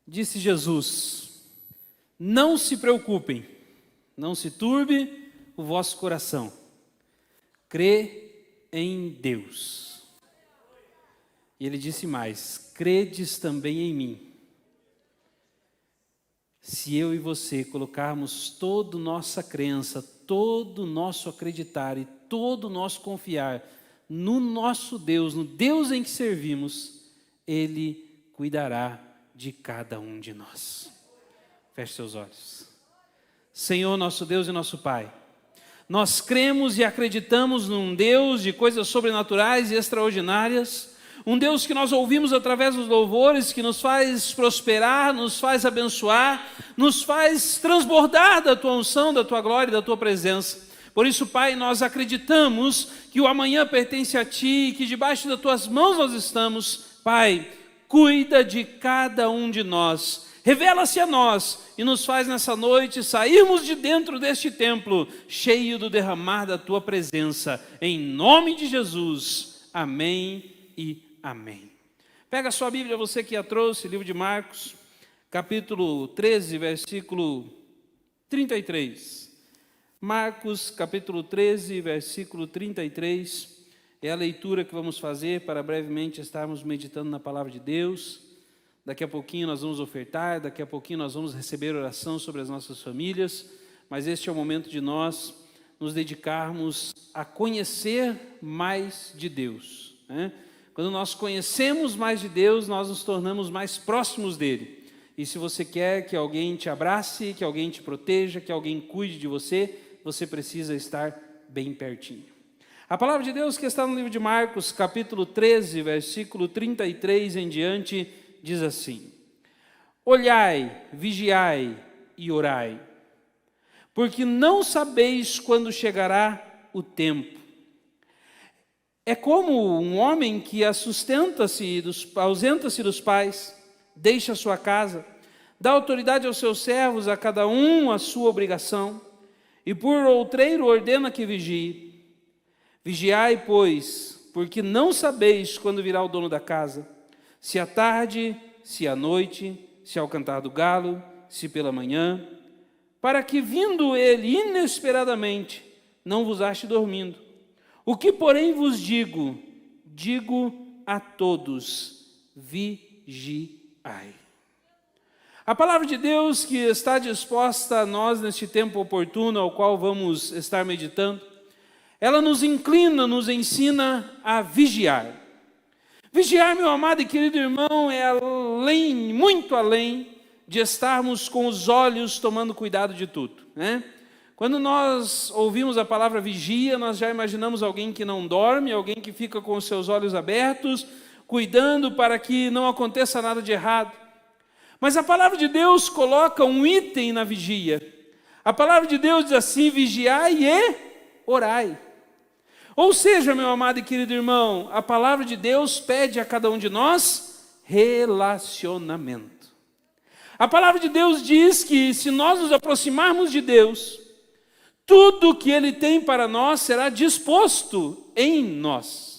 Disse Jesus: não se preocupem, não se turbe o vosso coração, crê em Deus. E ele disse mais: credes também em mim. Se eu e você colocarmos toda nossa crença, todo o nosso acreditar e todo o nosso confiar no nosso Deus, no Deus em que servimos, Ele cuidará de cada um de nós. Feche seus olhos. Senhor, nosso Deus e nosso Pai, nós cremos e acreditamos num Deus de coisas sobrenaturais e extraordinárias, um Deus que nós ouvimos através dos louvores, que nos faz prosperar, nos faz abençoar, nos faz transbordar da Tua unção, da Tua glória e da Tua presença. Por isso, Pai, nós acreditamos que o amanhã pertence a Ti e que debaixo das Tuas mãos nós estamos. Pai, cuida de cada um de nós, revela-se a nós e nos faz nessa noite sairmos de dentro deste templo, cheio do derramar da Tua presença. Em nome de Jesus, amém e amém. Pega a sua Bíblia, você que a trouxe, livro de Marcos, capítulo 13, versículo 33. Marcos, capítulo 13, versículo 33, é a leitura que vamos fazer para brevemente estarmos meditando na palavra de Deus. Daqui a pouquinho nós vamos ofertar, daqui a pouquinho nós vamos receber oração sobre as nossas famílias, mas este é o momento de nós nos dedicarmos a conhecer mais de Deus, né? Quando nós conhecemos mais de Deus, nós nos tornamos mais próximos dele. E se você quer que alguém te abrace, que alguém te proteja, que alguém cuide de você, você precisa estar bem pertinho. A palavra de Deus que está no livro de Marcos, capítulo 13, versículo 33 em diante, diz assim: olhai, vigiai e orai, porque não sabeis quando chegará o tempo. É como um homem que ausenta-se dos pais, deixa sua casa, dá autoridade aos seus servos, a cada um a sua obrigação, e por outreiro ordena que vigie. Vigiai, pois, porque não sabeis quando virá o dono da casa, se à tarde, se à noite, se ao cantar do galo, se pela manhã, para que vindo ele inesperadamente, não vos ache dormindo. O que, porém, vos digo, digo a todos: vigiai. A palavra de Deus que está disposta a nós neste tempo oportuno, ao qual vamos estar meditando, ela nos inclina, nos ensina a vigiar. Vigiar, meu amado e querido irmão, é além, muito além de estarmos com os olhos tomando cuidado de tudo, né? Quando nós ouvimos a palavra vigia, nós já imaginamos alguém que não dorme, alguém que fica com os seus olhos abertos, cuidando para que não aconteça nada de errado. Mas a palavra de Deus coloca um item na vigia. A palavra de Deus diz assim: vigiai e orai. Ou seja, meu amado e querido irmão, a palavra de Deus pede a cada um de nós relacionamento. A palavra de Deus diz que se nós nos aproximarmos de Deus, tudo que Ele tem para nós será disposto em nós.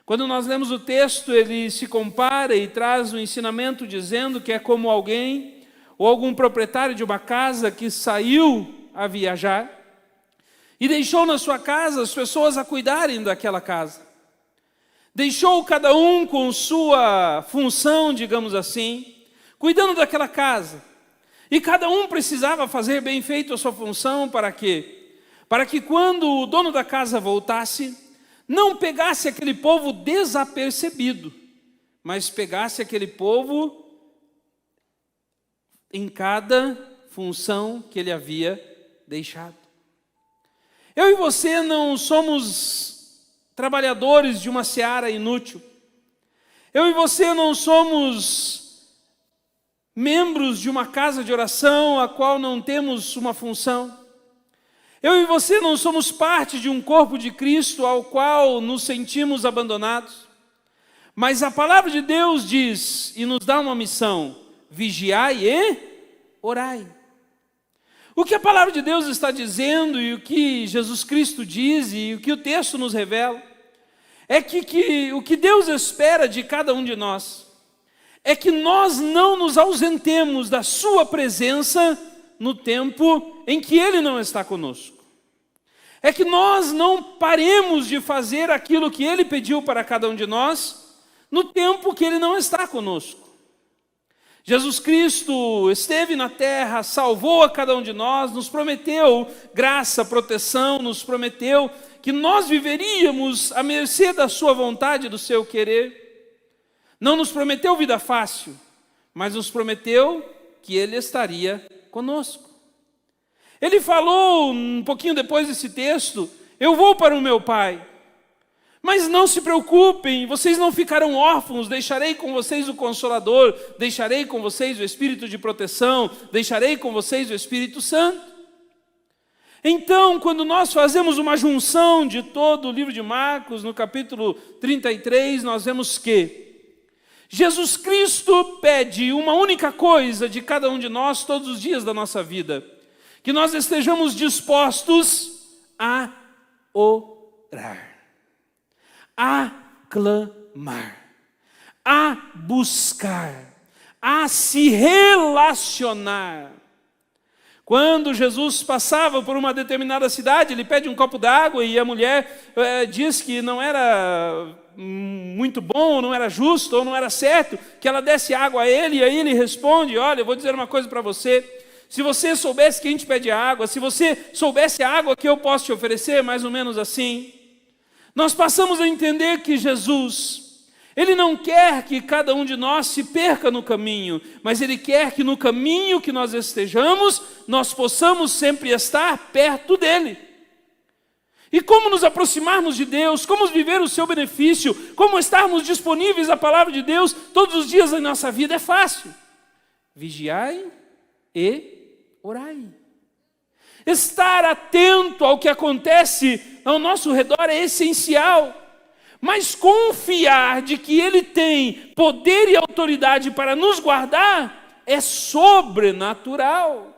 Quando nós lemos o texto, ele se compara e traz um ensinamento dizendo que é como alguém ou algum proprietário de uma casa que saiu a viajar e deixou na sua casa as pessoas a cuidarem daquela casa. Deixou cada um com sua função, digamos assim, cuidando daquela casa. E cada um precisava fazer bem feito a sua função. Para quê? Para que quando o dono da casa voltasse, não pegasse aquele povo desapercebido, mas pegasse aquele povo em cada função que ele havia deixado. Eu e você não somos trabalhadores de uma seara inútil. Eu e você não somos membros de uma casa de oração a qual não temos uma função. Eu e você não somos parte de um corpo de Cristo ao qual nos sentimos abandonados. Mas a palavra de Deus diz e nos dá uma missão: vigiai e orai. O que a palavra de Deus está dizendo e o que Jesus Cristo diz e o que o texto nos revela é que o que Deus espera de cada um de nós é que nós não nos ausentemos da sua presença no tempo em que Ele não está conosco. É que nós não paremos de fazer aquilo que Ele pediu para cada um de nós no tempo que Ele não está conosco. Jesus Cristo esteve na terra, salvou a cada um de nós, nos prometeu graça, proteção, nos prometeu que nós viveríamos à mercê da sua vontade, do seu querer. Não nos prometeu vida fácil, mas nos prometeu que Ele estaria conosco. Ele falou um pouquinho depois desse texto: eu vou para o meu Pai, mas não se preocupem, vocês não ficarão órfãos, deixarei com vocês o Consolador, deixarei com vocês o Espírito de proteção, deixarei com vocês o Espírito Santo. Então, quando nós fazemos uma junção de todo o livro de Marcos, no capítulo 33, nós vemos que Jesus Cristo pede uma única coisa de cada um de nós todos os dias da nossa vida: que nós estejamos dispostos a orar, a clamar, a buscar, a se relacionar. Quando Jesus passava por uma determinada cidade, ele pede um copo d'água e a mulher diz que não era muito bom, não era justo ou não era certo que ela desse água a ele, e aí ele responde: olha, eu vou dizer uma coisa para você, se você soubesse que a gente pede água, se você soubesse a água que eu posso te oferecer, mais ou menos assim. Nós passamos a entender que Jesus, Ele não quer que cada um de nós se perca no caminho, mas Ele quer que no caminho que nós estejamos, nós possamos sempre estar perto dEle. E como nos aproximarmos de Deus, como viver o seu benefício, como estarmos disponíveis à palavra de Deus todos os dias da nossa vida é fácil. Vigiai e orai. Estar atento ao que acontece ao nosso redor é essencial, mas confiar de que Ele tem poder e autoridade para nos guardar é sobrenatural.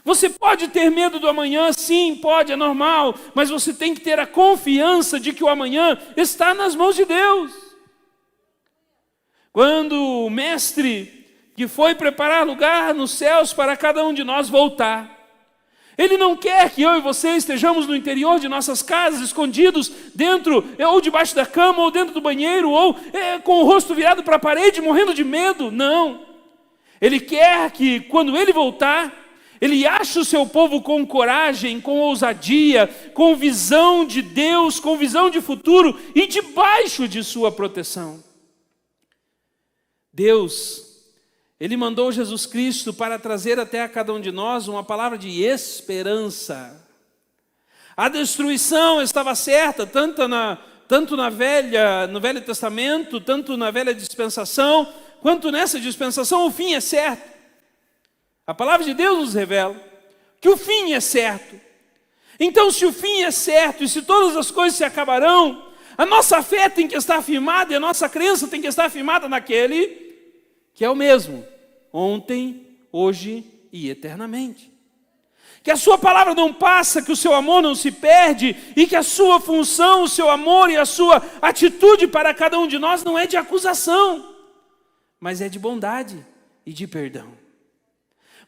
Você pode ter medo do amanhã, sim, pode, é normal, mas você tem que ter a confiança de que o amanhã está nas mãos de Deus. Quando o mestre que foi preparar lugar nos céus para cada um de nós voltar, Ele não quer que eu e você estejamos no interior de nossas casas, escondidos dentro, ou debaixo da cama, ou dentro do banheiro, ou com o rosto virado para a parede, morrendo de medo. Não. Ele quer que, quando Ele voltar, Ele ache o seu povo com coragem, com ousadia, com visão de Deus, com visão de futuro e debaixo de sua proteção. Deus, Ele mandou Jesus Cristo para trazer até a cada um de nós uma palavra de esperança. A destruição estava certa, tanto no Velho Testamento, tanto na velha dispensação, quanto nessa dispensação, o fim é certo. A palavra de Deus nos revela que o fim é certo. Então, se o fim é certo e se todas as coisas se acabarão, a nossa fé tem que estar firmada e a nossa crença tem que estar firmada naquele que é o mesmo, ontem, hoje e eternamente. Que a sua palavra não passa, que o seu amor não se perde e que a sua função, o seu amor e a sua atitude para cada um de nós não é de acusação, mas é de bondade e de perdão.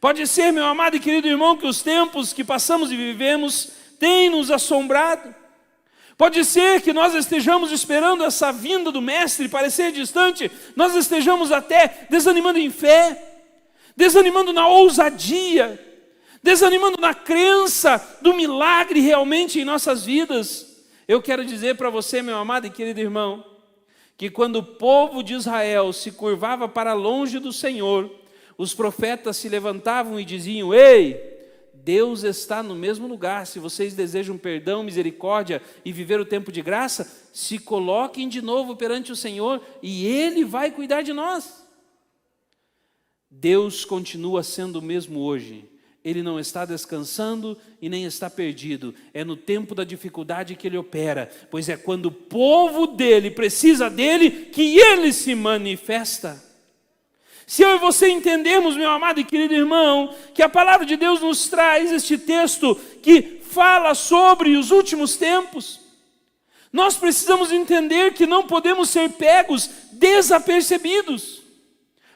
Pode ser, meu amado e querido irmão, que os tempos que passamos e vivemos têm nos assombrado. Pode ser que nós estejamos esperando essa vinda do Mestre parecer distante, nós estejamos até desanimando em fé, desanimando na ousadia, desanimando na crença do milagre realmente em nossas vidas. Eu quero dizer para você, meu amado e querido irmão, que quando o povo de Israel se curvava para longe do Senhor, os profetas se levantavam e diziam: ei, Deus está no mesmo lugar. Se vocês desejam perdão, misericórdia e viver o tempo de graça, se coloquem de novo perante o Senhor e Ele vai cuidar de nós. Deus continua sendo o mesmo hoje. Ele não está descansando e nem está perdido. É no tempo da dificuldade que Ele opera, pois é quando o povo dEle precisa dEle que Ele se manifesta. Se eu e você entendermos, meu amado e querido irmão, que a palavra de Deus nos traz este texto que fala sobre os últimos tempos, nós precisamos entender que não podemos ser pegos desapercebidos.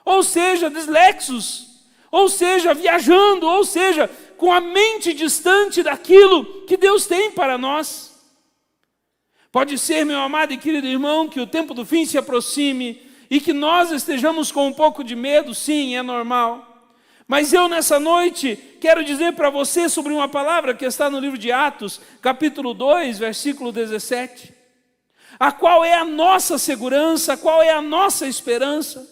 ou seja, dislexos, ou seja, viajando, ou seja, com a mente distante daquilo que Deus tem para nós. Pode ser, meu amado e querido irmão, que o tempo do fim se aproxime e que nós estejamos com um pouco de medo, sim, é normal. Mas eu nessa noite quero dizer para você sobre uma palavra que está no livro de Atos, capítulo 2, versículo 17, a qual é a nossa segurança, a qual é a nossa esperança.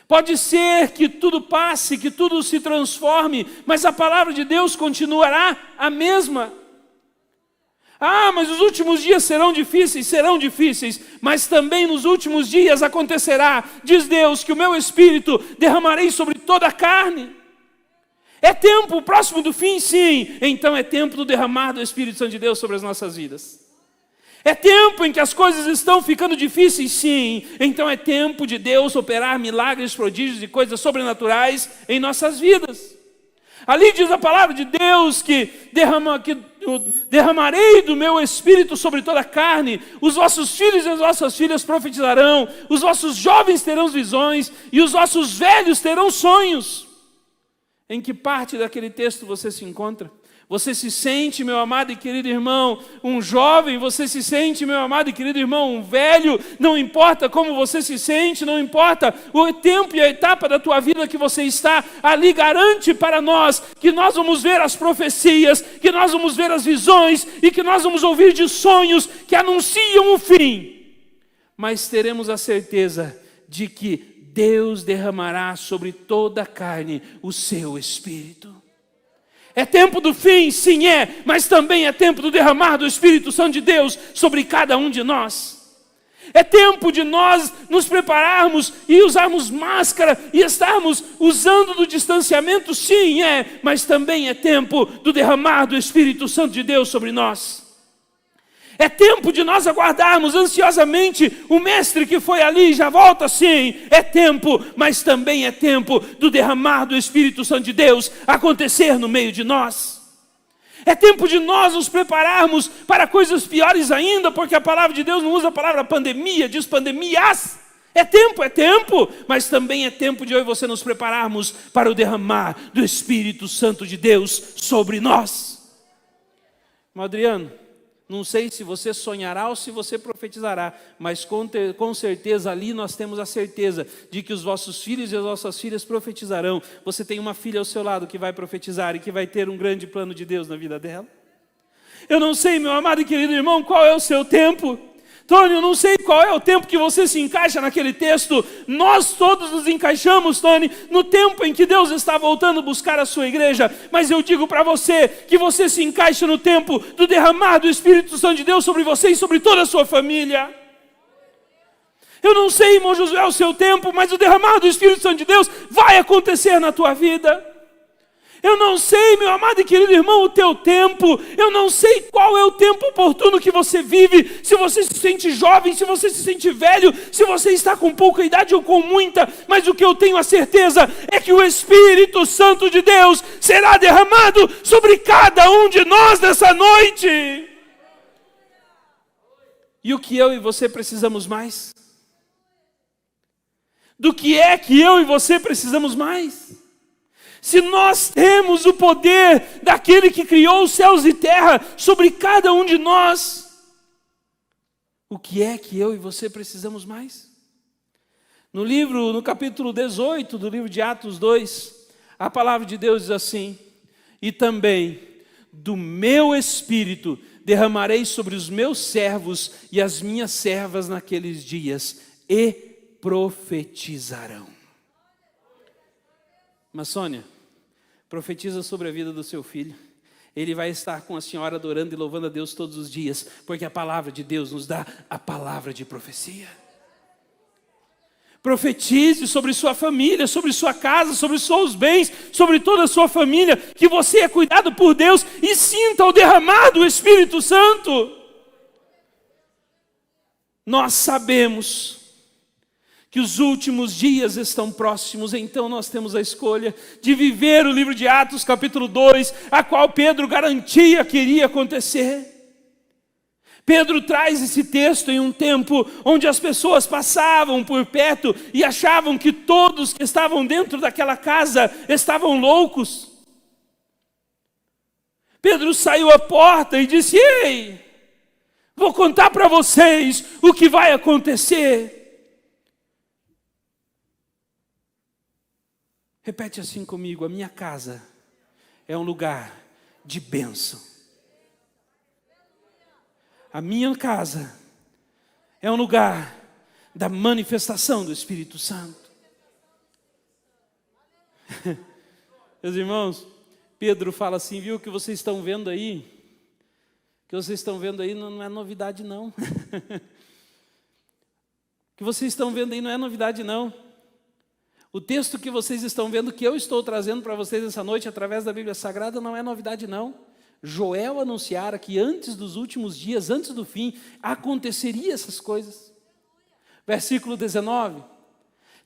Pode ser que tudo passe, que tudo se transforme, mas a palavra de Deus continuará a mesma. Ah, mas os últimos dias serão difíceis, mas também nos últimos dias acontecerá, diz Deus, que o meu Espírito derramarei sobre toda a carne. É tempo próximo do fim, sim, então é tempo do derramar do Espírito Santo de Deus sobre as nossas vidas. É tempo em que as coisas estão ficando difíceis, sim, então é tempo de Deus operar milagres, prodígios e coisas sobrenaturais em nossas vidas. Ali diz a palavra de Deus que derramarei do meu Espírito sobre toda a carne, os vossos filhos e as vossas filhas profetizarão, os vossos jovens terão visões e os vossos velhos terão sonhos. Em que parte daquele texto você se encontra? Você se sente, meu amado e querido irmão, um jovem? Você se sente, meu amado e querido irmão, um velho? Não importa como você se sente, não importa o tempo e a etapa da tua vida que você está, ali garante para nós que nós vamos ver as profecias, que nós vamos ver as visões e que nós vamos ouvir de sonhos que anunciam o fim. Mas teremos a certeza de que Deus derramará sobre toda a carne o seu Espírito. É tempo do fim, sim é, mas também é tempo do derramar do Espírito Santo de Deus sobre cada um de nós. É tempo de nós nos prepararmos e usarmos máscara e estarmos usando do distanciamento, sim é, mas também é tempo do derramar do Espírito Santo de Deus sobre nós. É tempo de nós aguardarmos ansiosamente o Mestre que foi ali e já volta, sim. É tempo, mas também é tempo do derramar do Espírito Santo de Deus acontecer no meio de nós. É tempo de nós nos prepararmos para coisas piores ainda, porque a palavra de Deus não usa a palavra pandemia, diz pandemias. É tempo, mas também é tempo de eu e você nos prepararmos para o derramar do Espírito Santo de Deus sobre nós. Adriano, não sei se você sonhará ou se você profetizará, mas com certeza ali nós temos a certeza de que os vossos filhos e as vossas filhas profetizarão. Você tem uma filha ao seu lado que vai profetizar e que vai ter um grande plano de Deus na vida dela. Eu não sei, meu amado e querido irmão, qual é o seu tempo. Tony, eu não sei qual é o tempo que você se encaixa naquele texto. Nós todos nos encaixamos, Tony, no tempo em que Deus está voltando a buscar a sua igreja. Mas eu digo para você que você se encaixa no tempo do derramar do Espírito Santo de Deus sobre você e sobre toda a sua família. Eu não sei, irmão Josué, o seu tempo, mas o derramar do Espírito Santo de Deus vai acontecer na tua vida. Eu não sei, meu amado e querido irmão, o teu tempo. Eu não sei qual é o tempo oportuno que você vive. Se você se sente jovem, se você se sente velho, se você está com pouca idade ou com muita. Mas o que eu tenho a certeza é que o Espírito Santo de Deus será derramado sobre cada um de nós nessa noite. E o que eu e você precisamos mais? Do que é que eu e você precisamos mais? Se nós temos o poder daquele que criou os céus e terra sobre cada um de nós, o que é que eu e você precisamos mais? No capítulo 18 do livro de Atos 2, a palavra de Deus diz assim: e também do meu Espírito derramarei sobre os meus servos e as minhas servas naqueles dias, e profetizarão. Mas Sônia, profetiza sobre a vida do seu filho. Ele vai estar com a senhora adorando e louvando a Deus todos os dias, porque a palavra de Deus nos dá a palavra de profecia. Profetize sobre sua família, sobre sua casa, sobre os seus bens, sobre toda a sua família, que você é cuidado por Deus e sinta o derramar do Espírito Santo. Nós sabemos que os últimos dias estão próximos, então nós temos a escolha de viver o livro de Atos capítulo 2, a qual Pedro garantia que iria acontecer. Pedro traz esse texto em um tempo onde as pessoas passavam por perto e achavam que todos que estavam dentro daquela casa estavam loucos. Pedro saiu à porta e disse: ei, vou contar para vocês o que vai acontecer. Repete assim comigo: a minha casa é um lugar de bênção. A minha casa é um lugar da manifestação do Espírito Santo. Meus irmãos, Pedro fala assim: viu, o que vocês estão vendo aí? O que vocês estão vendo aí não é novidade não. O que vocês estão vendo aí não é novidade não. O texto que vocês estão vendo, que eu estou trazendo para vocês essa noite através da Bíblia Sagrada, não é novidade não. Joel anunciara que antes dos últimos dias, antes do fim, aconteceria essas coisas. Versículo 19.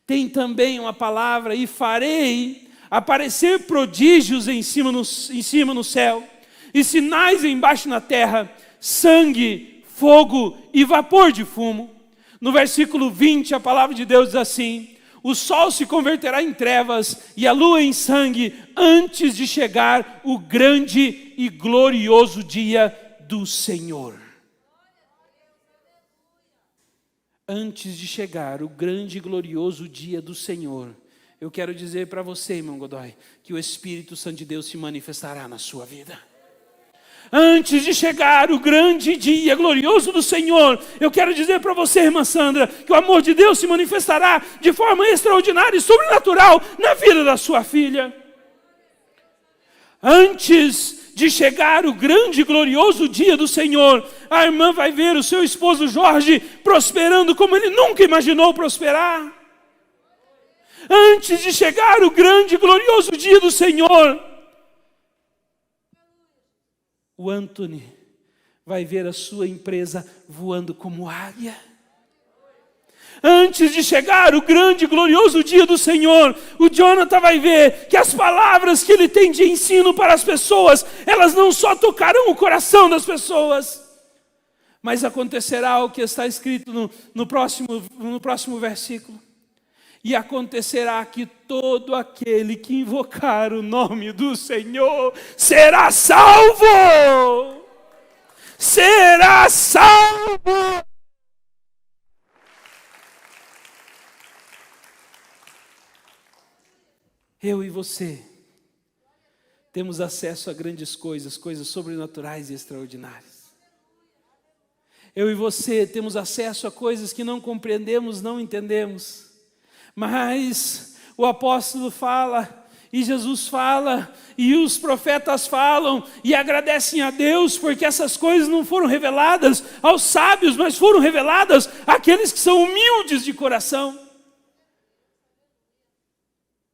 Tem também uma palavra: e farei aparecer prodígios em cima no céu, e sinais embaixo na terra, sangue, fogo e vapor de fumo. No versículo 20, a palavra de Deus diz assim: o sol se converterá em trevas e a lua em sangue, antes de chegar o grande e glorioso dia do Senhor. Antes de chegar o grande e glorioso dia do Senhor, eu quero dizer para você, irmão Godoy, que o Espírito Santo de Deus se manifestará na sua vida. Antes de chegar o grande dia glorioso do Senhor, eu quero dizer para você, irmã Sandra, que o amor de Deus se manifestará de forma extraordinária e sobrenatural na vida da sua filha. Antes de chegar o grande e glorioso dia do Senhor, a irmã vai ver o seu esposo Jorge prosperando como ele nunca imaginou prosperar. Antes de chegar o grande e glorioso dia do Senhor, o Anthony vai ver a sua empresa voando como águia. Antes de chegar o grande e glorioso dia do Senhor, o Jonathan vai ver que as palavras que ele tem de ensino para as pessoas, elas não só tocarão o coração das pessoas, mas acontecerá o que está escrito no próximo versículo. E acontecerá que todo aquele que invocar o nome do Senhor será salvo. Será salvo. Eu e você temos acesso a grandes coisas, coisas sobrenaturais e extraordinárias. Eu e você temos acesso a coisas que não compreendemos, não entendemos. Mas o apóstolo fala, e Jesus fala, e os profetas falam, e agradecem a Deus, porque essas coisas não foram reveladas aos sábios, mas foram reveladas àqueles que são humildes de coração.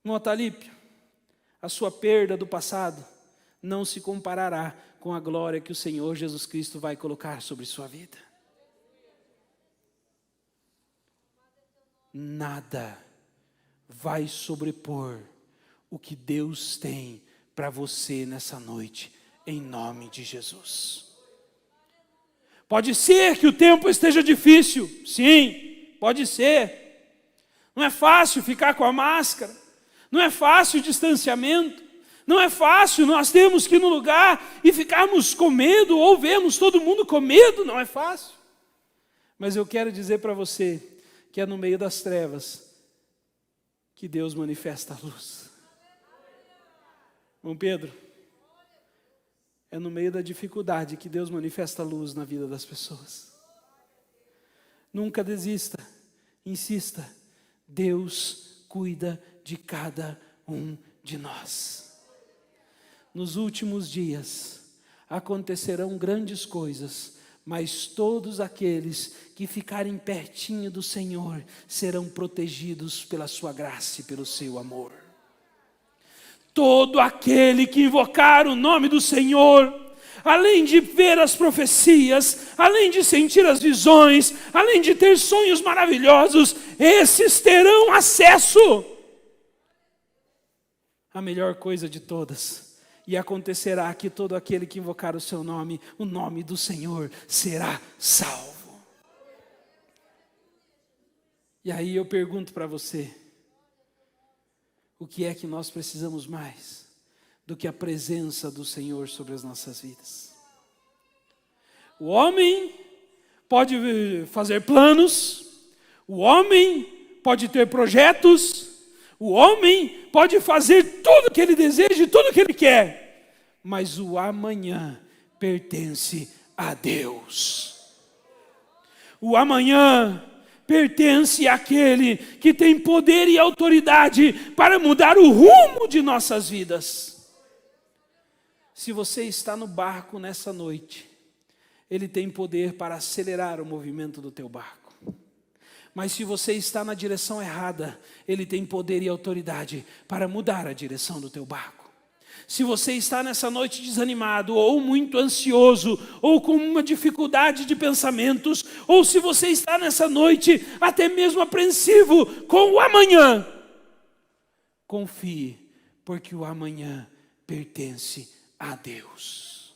Irmão Atalípio, a sua perda do passado não se comparará com a glória que o Senhor Jesus Cristo vai colocar sobre sua vida. Nada vai sobrepor o que Deus tem para você nessa noite, em nome de Jesus. Pode ser que o tempo esteja difícil, sim, pode ser. Não é fácil ficar com a máscara, não é fácil o distanciamento, não é fácil nós termos que ir no lugar e ficarmos com medo, ou vemos todo mundo com medo, não é fácil. Mas eu quero dizer para você que é no meio das trevas que Deus manifesta a luz. Irmão Pedro, é no meio da dificuldade que Deus manifesta a luz na vida das pessoas. Nunca desista, insista. Deus cuida de cada um de nós. Nos últimos dias acontecerão grandes coisas, mas todos aqueles que ficarem pertinho do Senhor serão protegidos pela sua graça e pelo seu amor. Todo aquele que invocar o nome do Senhor, além de ver as profecias, além de sentir as visões, além de ter sonhos maravilhosos, esses terão acesso à melhor coisa de todas, E acontecerá que todo aquele que invocar o seu nome, o nome do Senhor, será salvo. E aí eu pergunto para você, o que é que nós precisamos mais do que a presença do Senhor sobre as nossas vidas? O homem pode fazer planos, o homem pode ter projetos, o homem pode fazer tudo o que ele deseja e tudo o que ele quer, mas o amanhã pertence a Deus. O amanhã pertence àquele que tem poder e autoridade para mudar o rumo de nossas vidas. Se você está no barco nessa noite, Ele tem poder para acelerar o movimento do teu barco. Mas se você está na direção errada, Ele tem poder e autoridade para mudar a direção do teu barco. Se você está nessa noite desanimado, ou muito ansioso, ou com uma dificuldade de pensamentos, ou se você está nessa noite até mesmo apreensivo com o amanhã, confie, porque o amanhã pertence a Deus.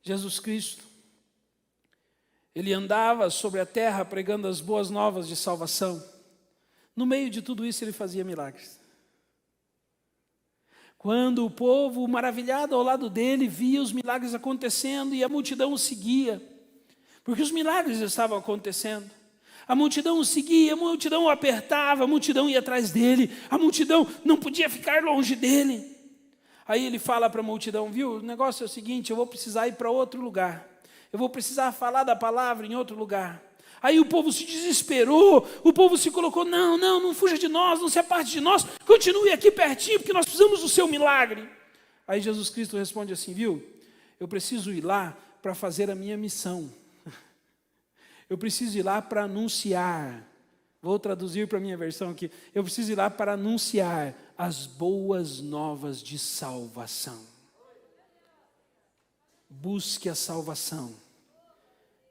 Jesus Cristo, Ele andava sobre a terra pregando as boas novas de salvação. No meio de tudo isso Ele fazia milagres. Quando o povo maravilhado ao lado dele via os milagres acontecendo e a multidão o seguia, porque os milagres estavam acontecendo. A multidão o seguia, a multidão o apertava, a multidão ia atrás dele, a multidão não podia ficar longe dele. Aí ele fala para a multidão, viu, o negócio é o seguinte, eu vou precisar ir para outro lugar. Eu vou precisar falar da palavra em outro lugar. Aí o povo se desesperou, o povo se colocou, não fuja de nós, não se aparte de nós, continue aqui pertinho, porque nós precisamos do seu milagre. Aí Jesus Cristo responde assim, viu, eu preciso ir lá para fazer a minha missão. Eu preciso ir lá para anunciar, vou traduzir para a minha versão aqui, eu preciso ir lá para anunciar as boas novas de salvação. Busque a salvação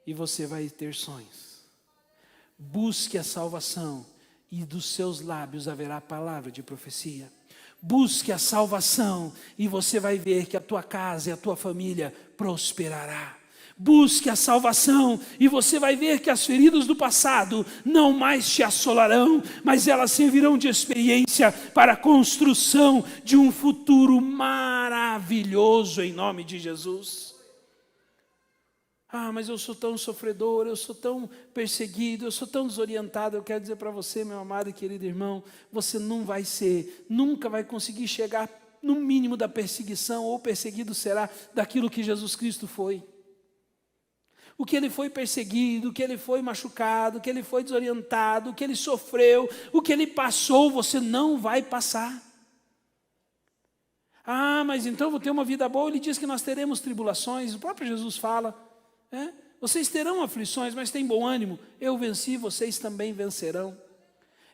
e você vai ter sonhos. Busque a salvação e dos seus lábios haverá palavra de profecia. Busque a salvação e você vai ver que a tua casa e a tua família prosperará. Busque a salvação e você vai ver que as feridas do passado não mais te assolarão, mas elas servirão de experiência para a construção de um futuro maravilhoso em nome de Jesus. Ah, mas eu sou tão sofredor, eu sou tão perseguido, eu sou tão desorientado. Eu quero dizer para você, meu amado e querido irmão, você não vai ser, nunca vai conseguir chegar no mínimo da perseguição, ou perseguido será daquilo que Jesus Cristo foi. O que Ele foi perseguido, o que Ele foi machucado, o que Ele foi desorientado, o que Ele sofreu, o que Ele passou, você não vai passar. Ah, mas então eu vou ter uma vida boa. Ele diz que nós teremos tribulações, o próprio Jesus fala. Vocês terão aflições, mas tem bom ânimo, eu venci, vocês também vencerão.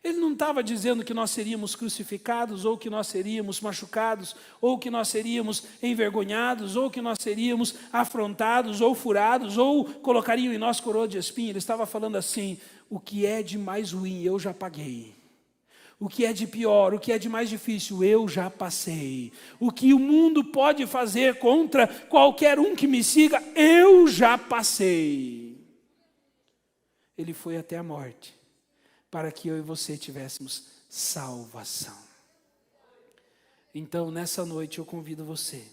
Ele não estava dizendo que nós seríamos crucificados, ou que nós seríamos machucados, ou que nós seríamos envergonhados, ou que nós seríamos afrontados, ou furados, ou colocariam em nós coroa de espinho. Ele estava falando assim, o que é de mais ruim eu já paguei. O que é de pior, o que é de mais difícil, eu já passei. O que o mundo pode fazer contra qualquer um que me siga, eu já passei. Ele foi até a morte, para que eu e você tivéssemos salvação. Então, nessa noite, eu convido você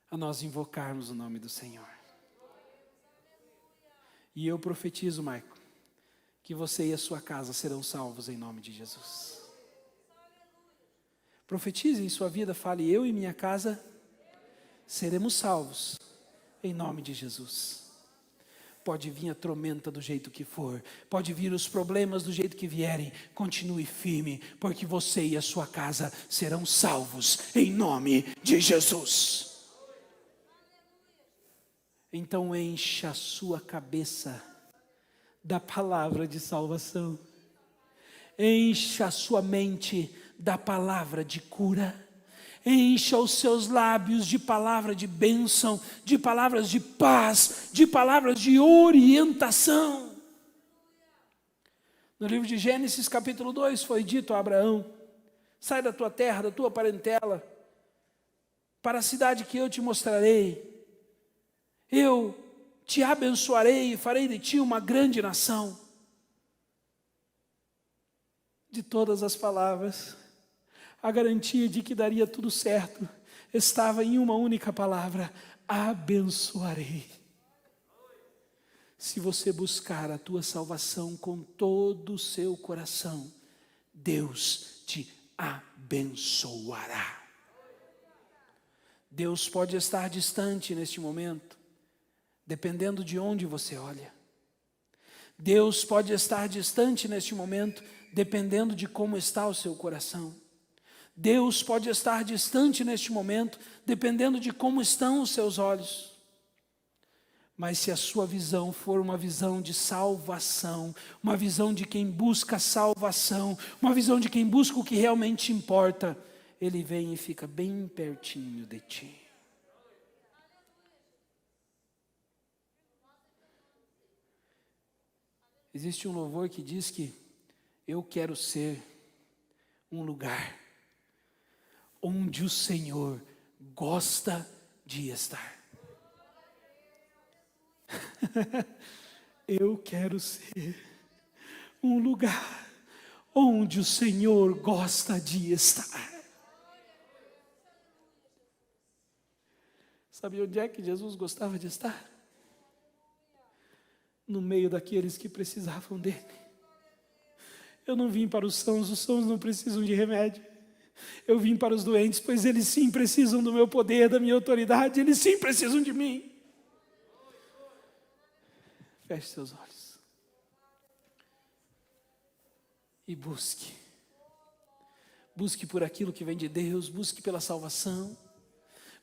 a nós invocarmos o nome do Senhor. E eu profetizo, Maico, que você e a sua casa serão salvos em nome de Jesus. Profetize em sua vida, fale, eu e minha casa seremos salvos em nome de Jesus. Pode vir a tormenta do jeito que for, pode vir os problemas do jeito que vierem, continue firme, porque você e a sua casa serão salvos em nome de Jesus. Então encha a sua cabeça da palavra de salvação. Encha a sua mente da palavra de cura. Encha os seus lábios de palavra de bênção, de palavras de paz, de palavras de orientação. No livro de Gênesis capítulo 2 foi dito a Abraão, sai da tua terra, da tua parentela, para a cidade que eu te mostrarei. Eu te abençoarei e farei de ti uma grande nação. De todas as palavras, a garantia de que daria tudo certo estava em uma única palavra: abençoarei. Se você buscar a tua salvação com todo o seu coração, Deus te abençoará. Deus pode estar distante neste momento, dependendo de onde você olha. Deus pode estar distante neste momento, dependendo de como está o seu coração. Deus pode estar distante neste momento, dependendo de como estão os seus olhos. Mas se a sua visão for uma visão de salvação, uma visão de quem busca salvação, uma visão de quem busca o que realmente importa, Ele vem e fica bem pertinho de ti. Existe um louvor que diz que eu quero ser um lugar onde o Senhor gosta de estar. Eu quero ser um lugar onde o Senhor gosta de estar. Sabe onde é que Jesus gostava de estar? No meio daqueles que precisavam dele. Eu não vim para os sãos não precisam de remédio. Eu vim para os doentes, pois eles sim precisam do meu poder, da minha autoridade, eles sim precisam de mim. Feche seus olhos e busque. Busque por aquilo que vem de Deus, busque pela salvação,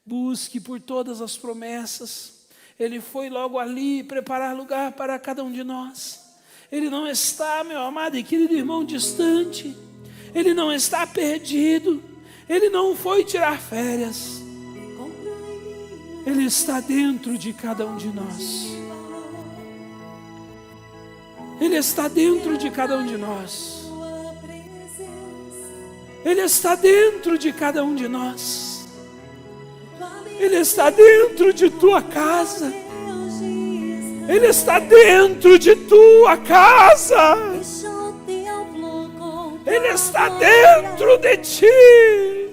busque por todas as promessas. Ele foi logo ali preparar lugar para cada um de nós. Ele não está, meu amado e querido irmão, distante. Ele não está perdido. Ele não foi tirar férias. Ele está dentro de cada um de nós. Ele está dentro de cada um de nós. Ele está dentro de cada um de nós. Ele está dentro de tua casa. Ele está dentro de tua casa. Ele está dentro de ti.